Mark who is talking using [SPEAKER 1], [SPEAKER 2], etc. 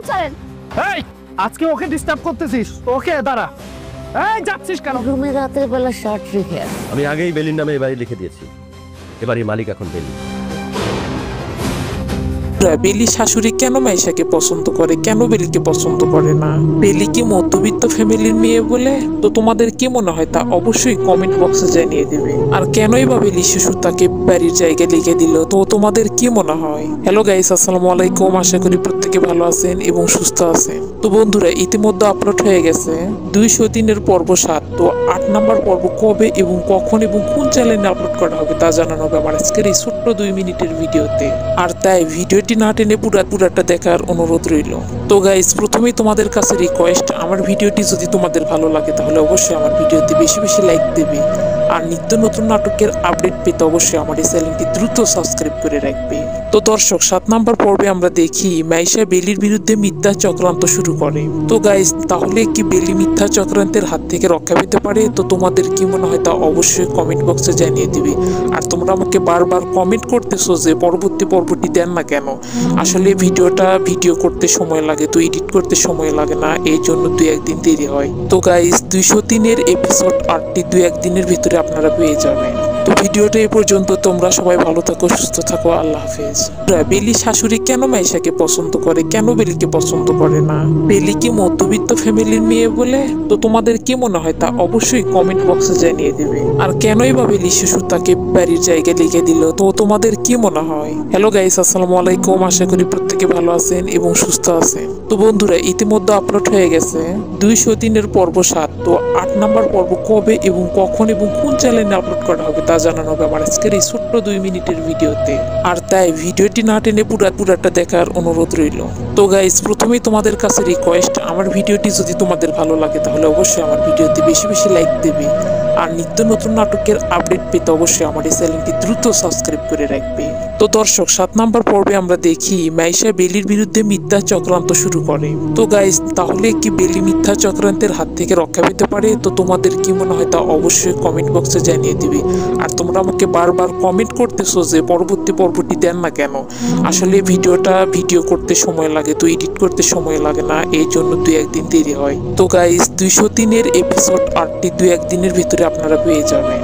[SPEAKER 1] ছাড়েন।
[SPEAKER 2] এই আজকে ওকে ডিস্টার্ব করতেছিস? ওকে দাঁড়া। এই যাচ্ছিস কেন?
[SPEAKER 3] রুমে রাতের বেলা শার্ট রেখে
[SPEAKER 4] আমি আগেই বেলির নামে এবারে লিখে দিয়েছি, এবারই মালিক এখন বেলি।
[SPEAKER 5] বেলি শাশুড়ি কেন মাইশাকে পছন্দ করে, কেন বেলিকে পছন্দ করে না? বেলি কি মধ্যবিত্ত ফ্যামিলির মেয়ে বলে? তো তোমাদের কি মনে হয় তা অবশ্যই কমেন্ট বক্সে জানিয়ে দেবে। আর কেনই বা বেলি শিশু তাকে বাড়ির জায়গায় লিখে দিল, তো তোমাদের কি মনে হয়? হ্যালো গাইস, আসসালামু আলাইকুম। আশা করি প্রত্যেকে ভালো আছেন এবং সুস্থ আছেন। তো বন্ধুরা, ইতিমধ্যে আপলোড হয়ে গেছে 203-এর পর্ব 7। তো 8 নাম্বার পর্ব কবে এবং কখন এবং কোন চ্যানেলে আপলোড করা হবে তা জানানো হবে আমার আজকের এই ছোট্ট 2 মিনিটের ভিডিওতে। আর তাই ভিডিওটি না টেনে পুরাটা দেখার অনুরোধ রইল। তো গাইস, প্রথমেই তোমাদের কাছে রিকোয়েস্ট, আমার ভিডিওটি যদি তোমাদের ভালো লাগে তাহলে অবশ্যই আমার ভিডিওতে বেশি বেশি লাইক দেবে। আর নিত্য নতুন নাটকের আপডেট পেতে অবশ্যই আমার এই চ্যানেলটি দ্রুত সাবস্ক্রাইব করে রাখবে। তো দর্শক, 7 নাম্বার পর্বে আমরা দেখি মাইশা বেলির বিরুদ্ধে মিথ্যা চক্রান্ত শুরু করে। তো গাইস, তাহলে কি বেলি মিথ্যা চক্রান্তের হাত থেকে রক্ষা পেতে পারে? তো তোমাদের কি মনে হয় তা অবশ্যই কমেন্ট বক্সে জানিয়ে দিবে। আর তোমরা আমাকে বারবার কমেন্ট করতেছো যে পরবর্তী পর্বটি দেন না কেন। আসলে ভিডিও করতে সময় লাগে, তো এডিট করতে সময় লাগে না, এই জন্য 2-1 দিন দেরি হয়। তো গাইস, 203-এর এপিসোড 8টি 2-1 দিনের ভিতরে আপনারা পেয়ে যাবেন। তো ভিডিওটা এই পর্যন্ত। তোমরা সবাই ভালো থাকো, সুস্থ থাকো, আল্লাহ হাফেজ। বেলি শাশুড়ি কেন মাইশাকে পছন্দ করে, কেন বেলিকে পছন্দ করে না? বেলি কি মধ্যবিত্ত ফ্যামিলির মেয়ে বলে? তো তোমাদের কি মনে হয় তা অবশ্যই কমেন্ট বক্সে জানিয়ে দেবে। আর কেনই বা বেলি শিশু তাকে বাড়ির জায়গায় লিখে দিল, তো তোমাদের কি মনে হয়? হ্যালো গাইস, আসসালামু আলাইকুম। আশা করি প্রত্যেকে ভালো আছেন এবং সুস্থ আছেন। তো বন্ধুরা, ইতিমধ্যে আপলোড হয়ে গেছে 203-এর পর্ব 7। তো 8 নাম্বার পর্ব কবে এবং কখন এবং কোন চ্যানেলে আপলোড করা হবে তা জানানো হবে আমার আজকের এই ছোট্ট 2 মিনিটের ভিডিওতে। আর তাই ভিডিওটি না টেনে পুরাটা দেখার অনুরোধ রইল। তো গাইস, প্রথমেই তোমাদের কাছে রিকোয়েস্ট, আমার ভিডিওটি যদি তোমাদের ভালো লাগে তাহলে অবশ্যই আমার ভিডিওতে বেশি বেশি লাইক দেবে। আর নিত্য নতুন নাটকের আপডেট পেতে অবশ্যই আমার এই চ্যানেলটি দ্রুত সাবস্ক্রাইব করে রাখবে। তো দর্শক, 7 নাম্বার পর্বে আমরা দেখি মাইশা বেলির বিরুদ্ধে মিথ্যা চক্রান্ত শুরু করে। তো গাইস, তাহলে কি বেলি মিথ্যা চক্রান্তের হাত থেকে রক্ষা পেতে পারে? তো তোমাদের কি মনে হয় তা অবশ্যই কমেন্ট বক্সে জানিয়ে দিবে। আর তোমরা আমাকে বারবার কমেন্ট করতেছো যে পরবর্তী পর্বটি দেন না কেন। আসলে ভিডিও করতে সময় লাগে, তো এডিট করতে সময় লাগে না, এই জন্য 2-1 দিন দেরি হয়। তো গাইস, 203-এর এপিসোড 8টি 2-1 দিনের ভিতরে আপনারা পেয়ে যাবেন।